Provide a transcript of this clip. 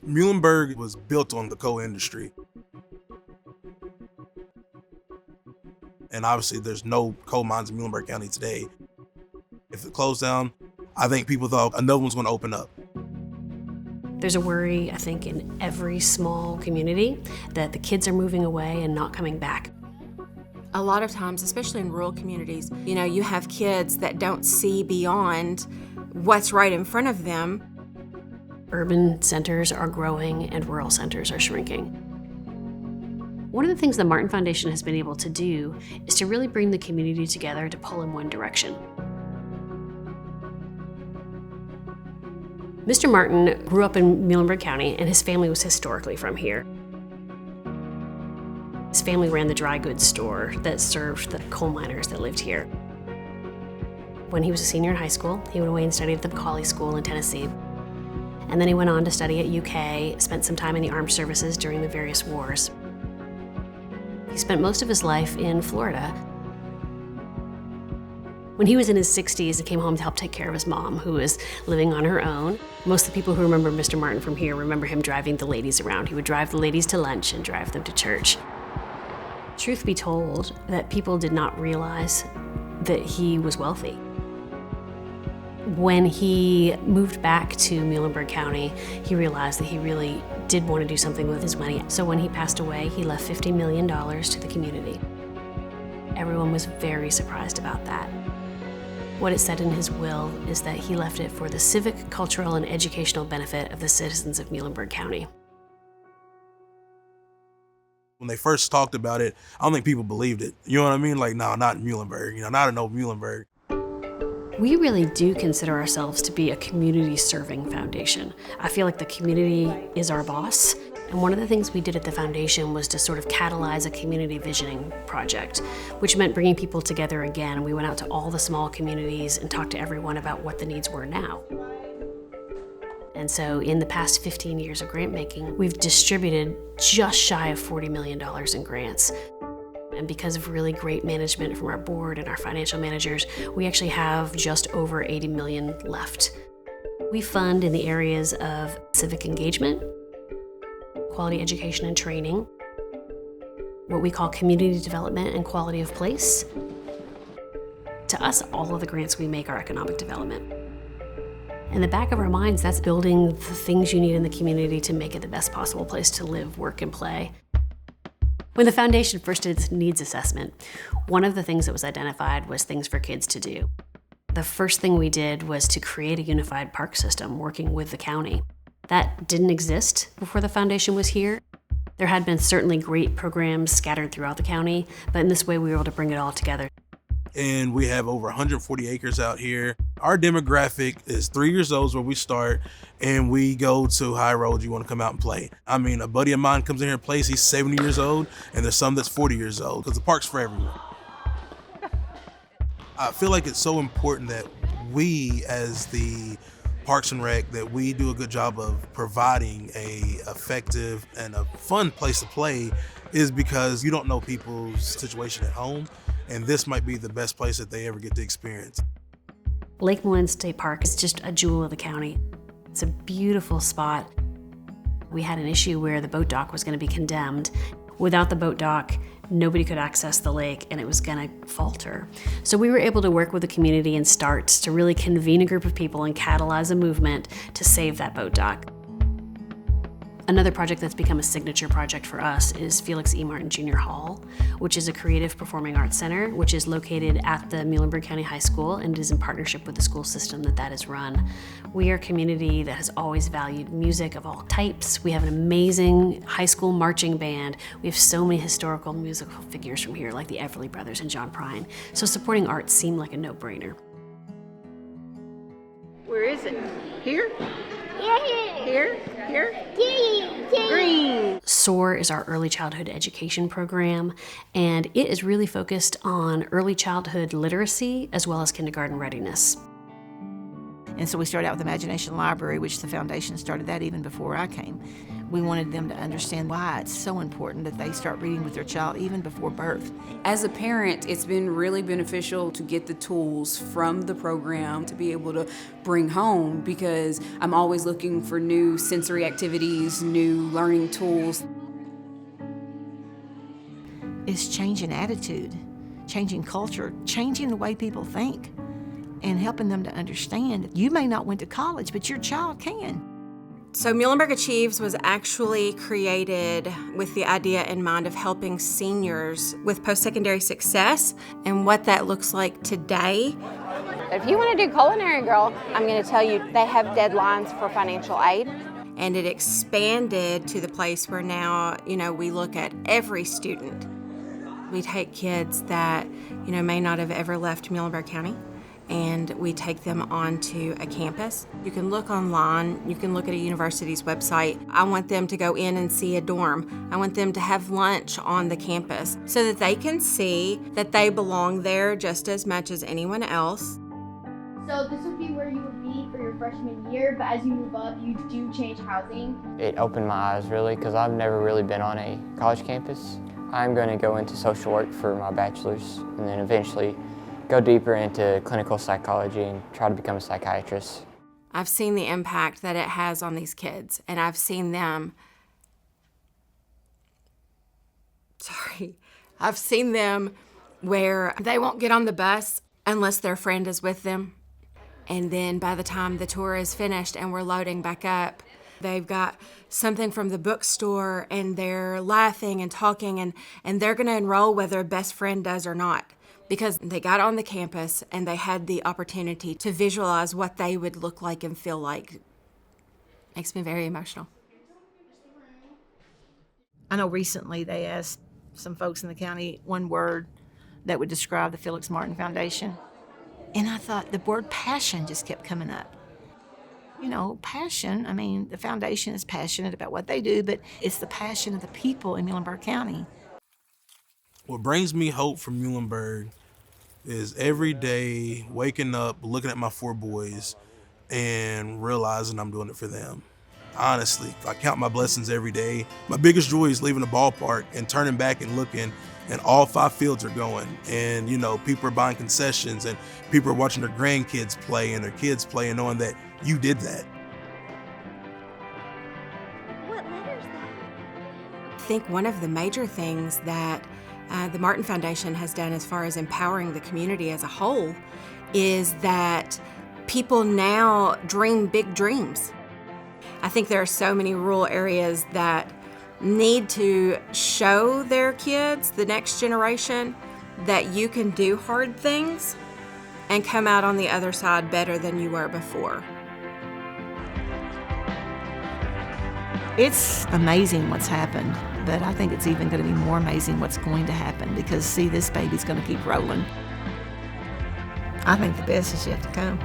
Muhlenberg was built on the coal industry. And obviously there's no coal mines in Muhlenberg County today. If it closed down, I think people thought another one's gonna open up. There's a worry, I think, in every small community that the kids are moving away and not coming back. A lot of times, especially in rural communities, you have kids that don't see beyond what's right in front of them. Urban centers are growing and rural centers are shrinking. One of the things the Martin Foundation has been able to do is to really bring the community together to pull in one direction. Mr. Martin grew up in Muhlenberg County, and his family was historically from here. His family ran the dry goods store that served the coal miners that lived here. When he was a senior in high school, he went away and studied at the Macaulay School in Tennessee. And then he went on to study at UK, spent some time in the armed services during the various wars. He spent most of his life in Florida. When he was in his 60s, he came home to help take care of his mom, who was living on her own. Most of the people who remember Mr. Martin from here remember him driving the ladies around. He would drive the ladies to lunch and drive them to church. Truth be told, that people did not realize that he was wealthy. When he moved back to Muhlenberg County, he realized that he really did want to do something with his money. So when he passed away, he left $50 million to the community. Everyone was very surprised about that. What it said in his will is that he left it for the civic, cultural, and educational benefit of the citizens of Muhlenberg County. When they first talked about it, I don't think people believed it. You know what I mean? Like, no, not in Muhlenberg, not in old Muhlenberg. We really do consider ourselves to be a community-serving foundation. I feel like the community is our boss. And one of the things we did at the foundation was to sort of catalyze a community visioning project, which meant bringing people together again. We went out to all the small communities and talked to everyone about what the needs were now. And so in the past 15 years of grant making, we've distributed just shy of $40 million in grants. And because of really great management from our board and our financial managers, we actually have just over 80 million left. We fund in the areas of civic engagement, quality education and training, what we call community development and quality of place. To us, all of the grants we make are economic development. In the back of our minds, that's building the things you need in the community to make it the best possible place to live, work, and play. When the foundation first did its needs assessment, one of the things that was identified was things for kids to do. The first thing we did was to create a unified park system working with the county. That didn't exist before the foundation was here. There had been certainly great programs scattered throughout the county, but in this way we were able to bring it all together. And we have over 140 acres out here. Our demographic is 3 years old is where we start, and we go to high road. You want to come out and play. I mean, a buddy of mine comes in here and plays. He's 70 years old, and there's some that's 40 years old because the park's for everyone. I feel like it's so important that we, as the Parks and Rec, that we do a good job of providing a effective and a fun place to play, is because you don't know people's situation at home, and this might be the best place that they ever get to experience. Lake Moline State Park is just a jewel of the county. It's a beautiful spot. We had an issue where the boat dock was going to be condemned. Without the boat dock, nobody could access the lake and it was going to falter. So we were able to work with the community and start to really convene a group of people and catalyze a movement to save that boat dock. Another project that's become a signature project for us is Felix E. Martin Jr. Hall, which is a creative performing arts center, which is located at the Muhlenberg County High School and is in partnership with the school system that is run. We are a community that has always valued music of all types. We have an amazing high school marching band. We have so many historical musical figures from here, like the Everly Brothers and John Prine. So supporting arts seemed like a no-brainer. Where is it? Here? Yeah, Here? Green. SOAR is our early childhood education program, and it is really focused on early childhood literacy as well as kindergarten readiness. And so we started out with Imagination Library, which the foundation started that even before I came. We wanted them to understand why it's so important that they start reading with their child even before birth. As a parent, it's been really beneficial to get the tools from the program to be able to bring home, because I'm always looking for new sensory activities, new learning tools. It's changing attitude, changing culture, changing the way people think, and helping them to understand you may not went to college, but your child can. So Muhlenberg Achieves was actually created with the idea in mind of helping seniors with post-secondary success and what that looks like today. If you want to do Culinary Girl, I'm going to tell you they have deadlines for financial aid. And it expanded to the place where now, we look at every student. We take kids that, may not have ever left Muhlenberg County, and we take them onto a campus. You can look online, you can look at a university's website. I want them to go in and see a dorm. I want them to have lunch on the campus so that they can see that they belong there just as much as anyone else. So this would be where you would be for your freshman year, but as you move up, you do change housing. It opened my eyes really, because I've never really been on a college campus. I'm going to go into social work for my bachelor's and then eventually go deeper into clinical psychology and try to become a psychiatrist. I've seen the impact that it has on these kids, and I've seen them where they won't get on the bus unless their friend is with them. And then by the time the tour is finished and we're loading back up, they've got something from the bookstore and they're laughing and talking, and they're going to enroll whether a best friend does or not, because they got on the campus and they had the opportunity to visualize what they would look like and feel like. Makes me very emotional. I know recently they asked some folks in the county one word that would describe the Felix Foundation. And I thought the word passion just kept coming up. Passion, the foundation is passionate about what they do, but it's the passion of the people in Muhlenberg County. What brings me hope from Muhlenberg is every day waking up, looking at my 4 boys, and realizing I'm doing it for them. Honestly, I count my blessings every day. My biggest joy is leaving the ballpark and turning back and looking, and all 5 fields are going. And, people are buying concessions, and people are watching their grandkids play and their kids play, and knowing that you did that. What letter is that? I think one of the major things that the Martin Foundation has done as far as empowering the community as a whole is that people now dream big dreams. I think there are so many rural areas that need to show their kids, the next generation, that you can do hard things and come out on the other side better than you were before. It's amazing what's happened, but I think it's even going to be more amazing what's going to happen, because, this baby's going to keep rolling. I think the best is yet to come.